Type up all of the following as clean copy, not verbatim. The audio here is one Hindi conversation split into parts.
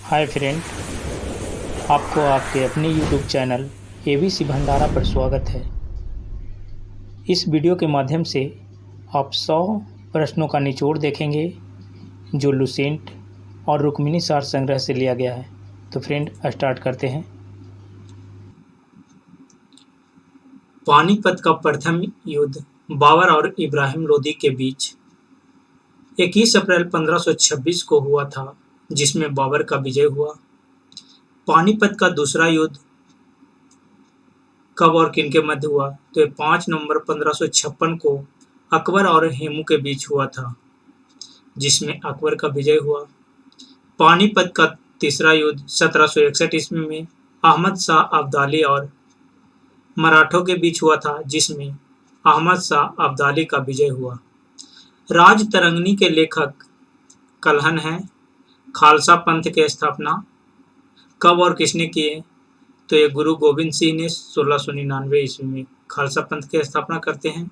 हाय फ्रेंड, आपको आपके अपने यूट्यूब चैनल एबीसी भंडारा पर स्वागत है। इस वीडियो के माध्यम से आप 100 प्रश्नों का निचोड़ देखेंगे जो लुसेंट और रुक्मिणी सार संग्रह से लिया गया है। तो फ्रेंड, स्टार्ट करते हैं। पानीपत का प्रथम युद्ध बाबर और इब्राहिम लोदी के बीच 21 अप्रैल 1526 को हुआ था, जिसमें बाबर का विजय हुआ। पानीपत का दूसरा युद्ध कब और किनके मध्य हुआ? तो ये 5 नवंबर 1556 को अकबर और हेमू के बीच हुआ था, जिसमें अकबर का विजय हुआ। पानीपत का तीसरा युद्ध 1761 ईस्वी में अहमद शाह अब्दाली और मराठों के बीच हुआ था, जिसमें अहमद शाह अब्दाली का विजय हुआ। राजतरंगिणी के लेखक कल्हण हैं। खालसा पंथ की स्थापना कब और किसने किए? तो ये गुरु गोविंद सिंह ने 1699 ईस्वी में खालसा पंथ की स्थापना करते हैं।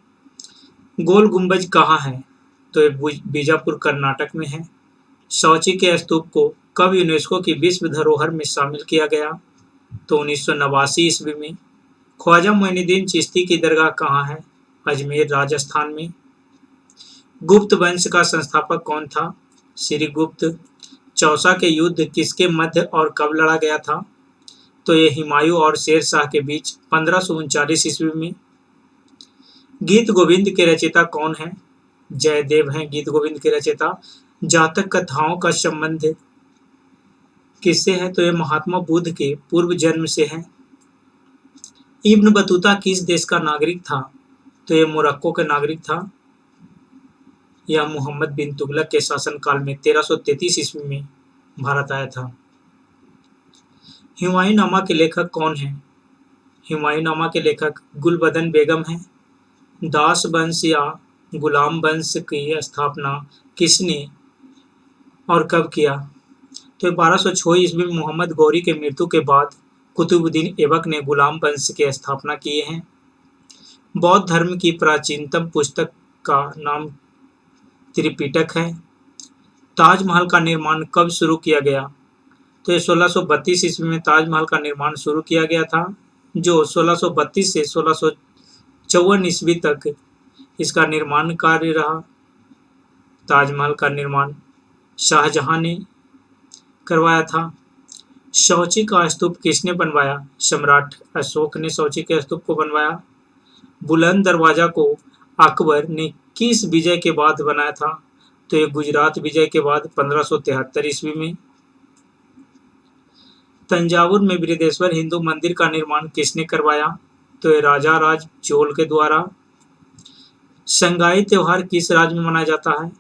गोल गुंबज कहाँ है? तो ये बीजापुर कर्नाटक में है। शौची के स्तूप को कब यूनेस्को की विश्व धरोहर में शामिल किया गया? तो 1989 ईस्वी में। ख्वाजा मोइनुद्दीन चिश्ती की दरगाह कहाँ है? अजमेर, राजस्थान में। गुप्त वंश का संस्थापक कौन था? श्रीगुप्त। चौसा के युद्ध किसके मध्य और कब लड़ा गया था? तो ये हुमायूं और शेर शाह के बीच 1539 ईस्वी में। गीत गोविंद के रचयिता कौन है? जयदेव हैं गीत गोविंद के रचयिता। जातक कथाओं का संबंध किससे है? तो ये महात्मा बुद्ध के पूर्व जन्म से है। इब्न बतूता किस देश का नागरिक था? तो ये मोरक्को का नागरिक था। यह मोहम्मद बिन तुगलक के शासनकाल में 1333 ईस्वी में भारत आया था। हुमायूंनामा के लेखक कौन हैं? हुमायूंनामा के लेखक गुलबदन बेगम हैं। दास वंश या गुलाम वंश की स्थापना किसने और कब किया? तो 1206 ईस्वी में मोहम्मद गौरी के मृत्यु के बाद कुतुबुद्दीन ऐबक ने गुलाम वंश की स्थापना किए हैं। बौद्ध धर्म की प्राचीनतम पुस्तक का नाम त्रिपिटक है। ताजमहल का निर्माण कब शुरू किया गया? तो ये 1632 ईस्वी में ताजमहल का निर्माण शुरू किया गया था, जो 1632 से 1654 ईस्वी तक इसका निर्माण कार्य रहा। ताजमहल का निर्माण शाहजहां ने करवाया था। शौची का स्तूप किसने बनवाया? सम्राट अशोक ने शौची के स्तूप को बनवाया। बुलंद दरवाजा को अकबर ने किस विजय के बाद बनाया था? तो ये गुजरात विजय के बाद 1573 ईस्वी में। तंजावुर में बृहदेश्वर हिंदू मंदिर का निर्माण किसने करवाया? तो ये राजा राज चोल के द्वारा। संगाई त्योहार किस राज्य में मनाया जाता है?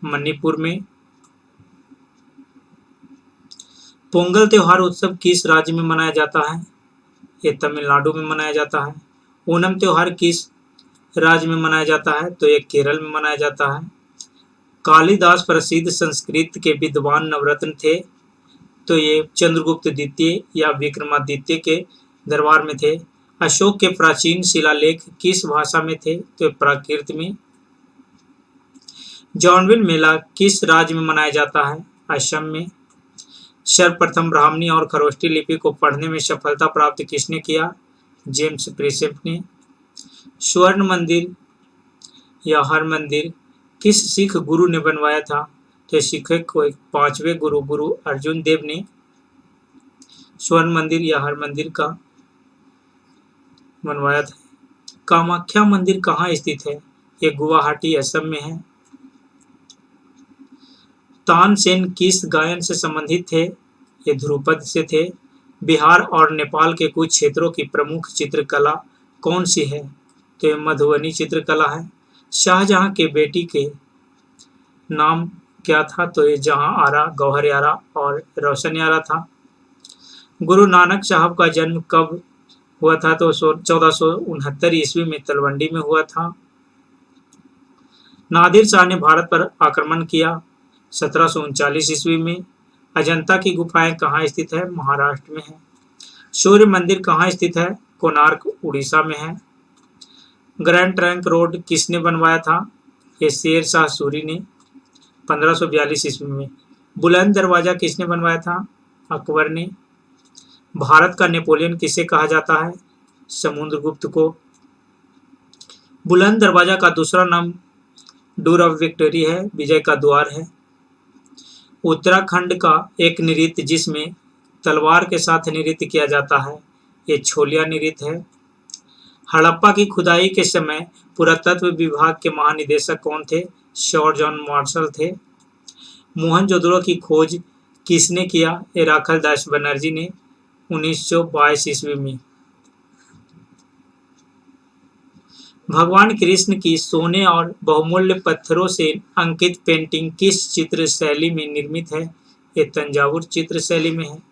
मणिपुर में। पोंगल त्योहार उत्सव किस राज्य में मनाया जाता है? ये तमिलनाडु में मनाया जाता है। ओणम त्योहार किस राज्य में मनाया जाता है? तो ये केरल में मनाया जाता है। कालिदास प्रसिद्ध संस्कृत के विद्वान नवरत्न थे। तो ये चंद्रगुप्त द्वितीय या विक्रमादित्य के दरबार में थे। अशोक के प्राचीन शिलालेख किस भाषा में थे? तो प्राकृत में। जॉनविल मेला किस राज्य में मनाया जाता है? असम में। सर्वप्रथम ब्राह्मणी और खरोष्टी लिपि को पढ़ने में सफलता प्राप्त किसने किया? जेम्स प्रिसेप ने। स्वर्ण मंदिर या हर मंदिर किस सिख गुरु ने बनवाया था? तो सिखों को 5वें गुरु अर्जुन देव ने स्वर्ण मंदिर या हर मंदिर का बनवाया था। कामाख्या मंदिर कहाँ स्थित है? ये गुवाहाटी असम में है। तानसेन किस गायन से संबंधित थे? ये ध्रुपद से थे। बिहार और नेपाल के कुछ क्षेत्रों की प्रमुख चित्रकला कौन सी है? तो ये मधुबनी चित्रकला है। शाहजहां के बेटी के नाम क्या था? तो ये जहां आरा, गौहर आरा और रोशन आरा था। गुरु नानक साहब का जन्म कब हुआ था? तो 1469 ईस्वी में तलवंडी में हुआ था। नादिर शाह ने भारत पर आक्रमण किया 1739 ईस्वी में। अजंता की गुफाएं कहाँ स्थित है? महाराष्ट्र में है। सूर्य मंदिर कहाँ स्थित है? कोणार्क उड़ीसा में है। ग्रैंड ट्रंक रोड किसने बनवाया था? ये शेर शाह सूरी ने 1542 ईस्वी में। बुलंद दरवाजा किसने बनवाया था? अकबर ने। भारत का नेपोलियन किसे कहा जाता है? समुद्रगुप्त को। बुलंद दरवाजा का दूसरा नाम डोर ऑफ विक्टोरी है, विजय का द्वार है। उत्तराखंड का एक नृत्य जिसमें तलवार के साथ नृत्य किया जाता है, ये छोलिया नृत्य है। हड़प्पा की खुदाई के समय पुरातत्व विभाग के महानिदेशक कौन थे? सर जॉन मार्शल थे। मोहनजोदड़ो की खोज किसने किया? राखाल दास बनर्जी ने 1922 ईस्वी में। भगवान कृष्ण की सोने और बहुमूल्य पत्थरों से अंकित पेंटिंग किस चित्र शैली में निर्मित है? ये तंजावुर चित्र शैली में है।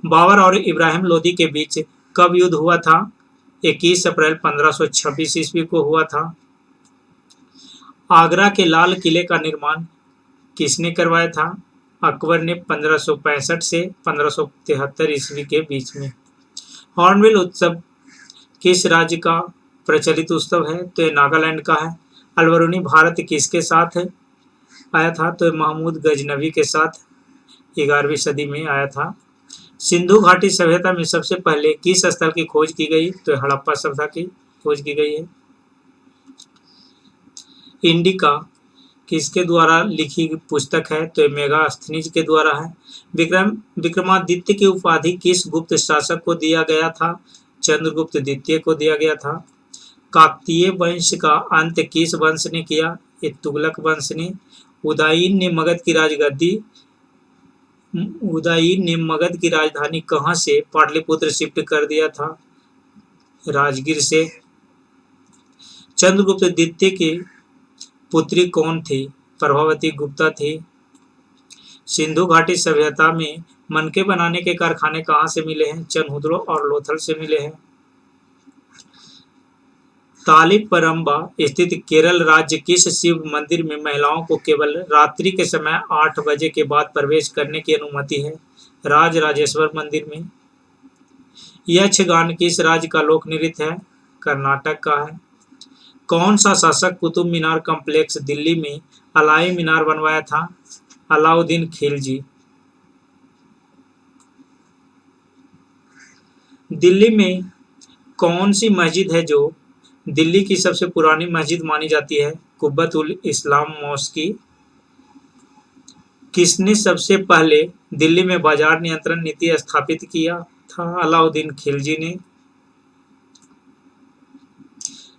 बाबर और इब्राहिम लोदी के बीच कब युद्ध हुआ था? 21 अप्रैल 1526 ईस्वी को हुआ था। आगरा के लाल किले का निर्माण किसने करवाया था? अकबर ने 1565 से 1573 ईस्वी के बीच में। हॉर्नबिल उत्सव किस राज्य का प्रचलित उत्सव है? तो ये नागालैंड का है। अलबरूनी भारत किसके साथ आया था? तो महमूद गजनवी के साथ 11वीं सदी में आया था। सिंधु घाटी सभ्यता में सबसे पहले किस स्थल की खोज की गई? तो हड़प्पा सभ्यता की खोज की गई है। इंडिका किसके द्वारा लिखी पुस्तक है? तो मेगास्थनीज के द्वारा है। विक्रमादित्य की उपाधि किस गुप्त शासक को दिया गया था? चंद्रगुप्त द्वितीय को दिया गया था। काकतीय वंश का अंत किस वंश ने किया? ये तुगलक वंश ने। उदयीन ने मगध की राजधानी कहाँ से पाटलिपुत्र शिफ्ट कर दिया था? राजगीर से। चंद्रगुप्त द्वितीय की पुत्री कौन थी? प्रभावती गुप्ता थी। सिंधु घाटी सभ्यता में मनके बनाने के कारखाने कहाँ से मिले हैं? चनहुद्रो और लोथल से मिले हैं। तालिपरंबा स्थित केरल राज्य किस शिव मंदिर में महिलाओं को केवल रात्रि के समय 8 बजे के बाद प्रवेश करने की अनुमति है? राजराजेश्वर मंदिर में। यक्षगान किस राज्य का लोक नृत्य है? कर्नाटक का है। कौन सा शासक कुतुब मीनार कॉम्प्लेक्स दिल्ली में अलाई मीनार बनवाया था? अलाउद्दीन खिलजी। दिल्ली में कौन सी मस्जिद है जो दिल्ली की सबसे पुरानी मस्जिद मानी जाती है? कुब्बत उल इस्लाम मॉस्की। किसने सबसे पहले दिल्ली में बाजार नियंत्रण नीति स्थापित किया था? अलाउद्दीन खिलजी ने।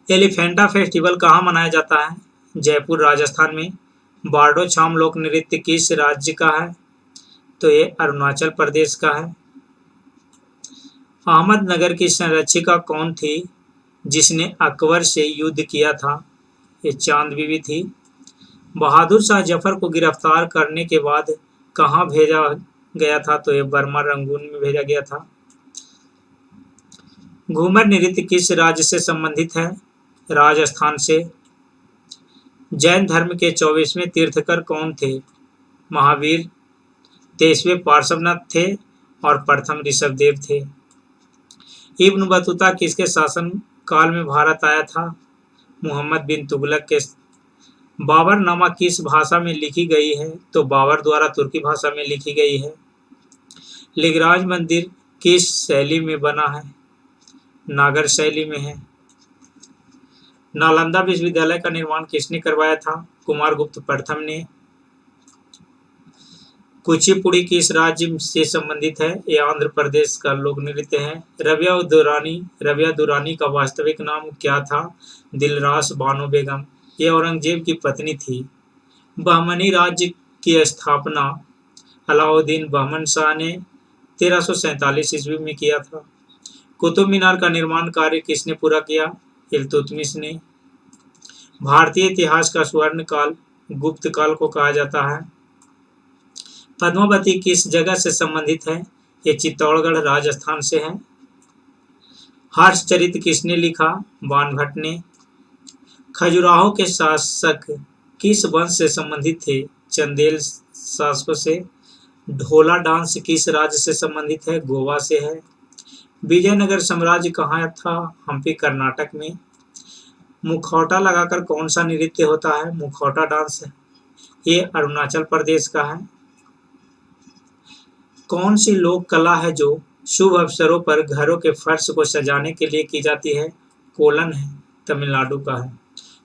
एलिफेंटा फेस्टिवल कहाँ मनाया जाता है? जयपुर राजस्थान में। बारडो छाम लोक नृत्य किस राज्य का है? तो ये अरुणाचल प्रदेश का है। अहमदनगर की संरक्षिका कौन थी जिसने अकबर से युद्ध किया था? ये चांद बीवी थी। बहादुर शाह जफर को गिरफ्तार करने के बाद कहाँ भेजा गया था? तो ये बर्मा रंगून में भेजा गया था। घूमर नृत्य किस राज्य से संबंधित है? राजस्थान से। जैन धर्म के 24वें तीर्थकर कौन थे? महावीर। 23वें पार्श्वनाथ थे और प्रथम ऋषभदेव थे। इब्न बतूता किसके शासन काल में भारत आया था? मोहम्मद बिन तुगलक के। बाबरनामा किस भाषा में लिखी गई है? तो बाबर द्वारा तुर्की भाषा में लिखी गई है। लिंगराज मंदिर किस शैली में बना है? नागर शैली में है। नालंदा विश्वविद्यालय का निर्माण किसने करवाया था? कुमारगुप्त प्रथम ने। कुचिपुड़ी किस राज्य से संबंधित है? ये आंध्र प्रदेश का लोक नृत्य है। रबिया दुरानी का वास्तविक नाम क्या था? दिलरास बानो बेगम। ये औरंगजेब की पत्नी थी। बहमनी राज्य की स्थापना अलाउद्दीन बहमन शाह ने 1347 ईस्वी में किया था। कुतुब मीनार का निर्माण कार्य किसने पूरा किया? इल्तुतमिश ने। भारतीय इतिहास का स्वर्ण काल गुप्त काल को कहा जाता है। पद्मावती किस जगह से संबंधित है? ये चित्तौड़गढ़ राजस्थान से है। हर्षचरित किसने लिखा? बाणभट्ट ने। खजुराहो के शासक किस वंश से संबंधित थे? चंदेल शासकों से। ढोला डांस किस राज्य से संबंधित है? गोवा से है। विजयनगर साम्राज्य कहाँ था? हम्पी कर्नाटक में। मुखौटा लगाकर कौन सा नृत्य होता है? मुखौटा डांस। ये अरुणाचल प्रदेश का है। कौन सी लोक कला है जो शुभ अवसरों पर घरों के फर्श को सजाने के लिए की जाती है? कोलन है, तमिलनाडु का है।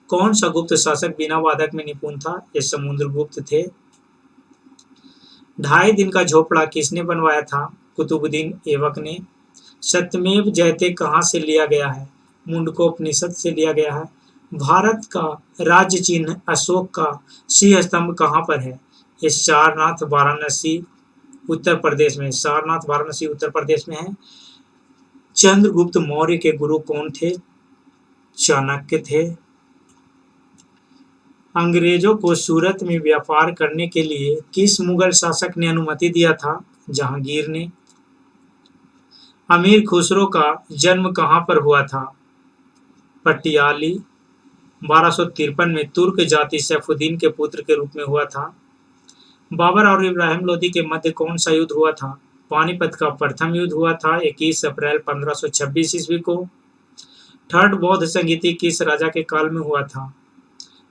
कौन सा गुप्त शासक बिना वादक में निपुण था? ये समुद्रगुप्त थे। 2.5 दिन का झोपड़ा किसने बनवाया था? कुतुबुद्दीन ऐबक ने। सत्यमेव जयते कहाँ से लिया गया है? मुंडकोपनिषद से लिया गया है। भारत का राज्य चिन्ह अशोक का सिंह स्तंभ कहाँ पर है? ये सारनाथ वाराणसी उत्तर प्रदेश में। सारनाथ वाराणसी उत्तर प्रदेश में है। चंद्रगुप्त मौर्य के गुरु कौन थे? चाणक्य थे। अंग्रेजों को सूरत में व्यापार करने के लिए किस मुगल शासक ने अनुमति दिया था? जहांगीर ने। अमीर खुसरो का जन्म कहाँ पर हुआ था? पटियाली। 1253 में तुर्क जाति सैफुद्दीन के पुत्र के रूप में हुआ था। बाबर और इब्राहिम लोदी के मध्य कौन सा युद्ध हुआ था? पानीपत का प्रथम युद्ध हुआ था 21 अप्रैल 1526 ईस्वी को। थर्ड बौद्ध संगीति किस राजा के काल में हुआ था?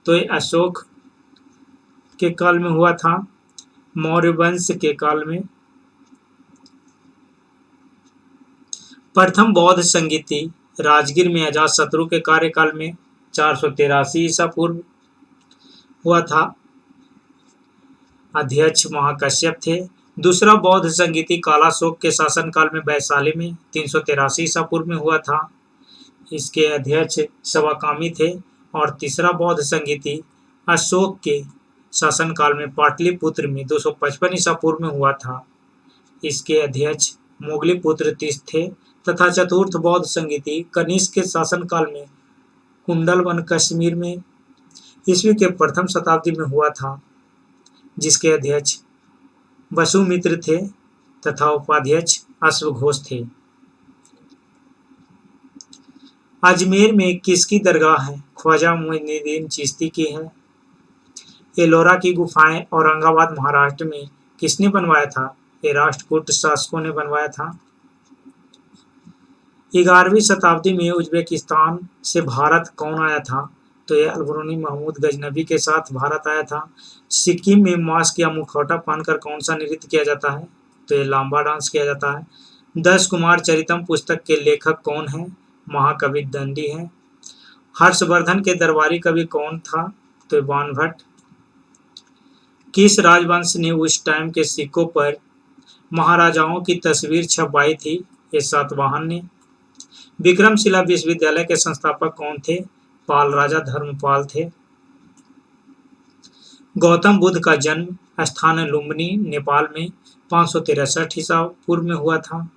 तो ये अशोक के काल में हुआ था, मौर्य वंश के काल में। प्रथम बौद्ध संगीति राजगीर में अजातशत्रु के कार्यकाल में 483 ईसा पूर्व हुआ था। अध्यक्ष महाकश्यप थे। दूसरा बौद्ध संगीति कालाशोक के शासनकाल में वैशाली में 383 ईसा पूर्व में हुआ था। इसके अध्यक्ष सवाकामी थे। और तीसरा बौद्ध संगीति अशोक के शासनकाल में पाटलिपुत्र में 255 ईसा पूर्व में हुआ था। इसके अध्यक्ष मोगलीपुत्र तीस थे। तथा चतुर्थ बौद्ध संगीति कनिष्क के शासनकाल में कुंडलवन कश्मीर में ईस्वी के प्रथम शताब्दी में हुआ था, जिसके अध्यक्ष वसुमित्र थे तथा उपाध्यक्ष अश्वघोष थे। अजमेर में किसकी दरगाह है? ख्वाजा मोइनुद्दीन चिश्ती की है। एलोरा की गुफाएं औरंगाबाद महाराष्ट्र में किसने बनवाया था? ये राष्ट्रकूट शासकों ने बनवाया था। 11वीं शताब्दी में उज्बेकिस्तान से भारत कौन आया था? तो ये अलबरूनी महमूद गजनबी के साथ भारत आया था। सिक्किम में मास्क या मुखौटा पहनकर कौन सा नृत्य किया जाता है? तो ये लांबा डांस किया जाता है। 10 कुमार चरितम पुस्तक के लेखक कौन है? महाकवि दंडी हैं। हर्षवर्धन के दरबारी कवि कौन था? तो बाणभट्ट। किस राजवंश ने उस टाइम के सिक्कों पर महाराजाओं की तस्वीर छपवाई थी? ये सातवाहन ने। विक्रमशिला विश्वविद्यालय के संस्थापक कौन थे? पाल राजा धर्मपाल थे। गौतम बुद्ध का जन्म स्थान लुम्बिनी नेपाल में 563 ईसा पूर्व में हुआ था।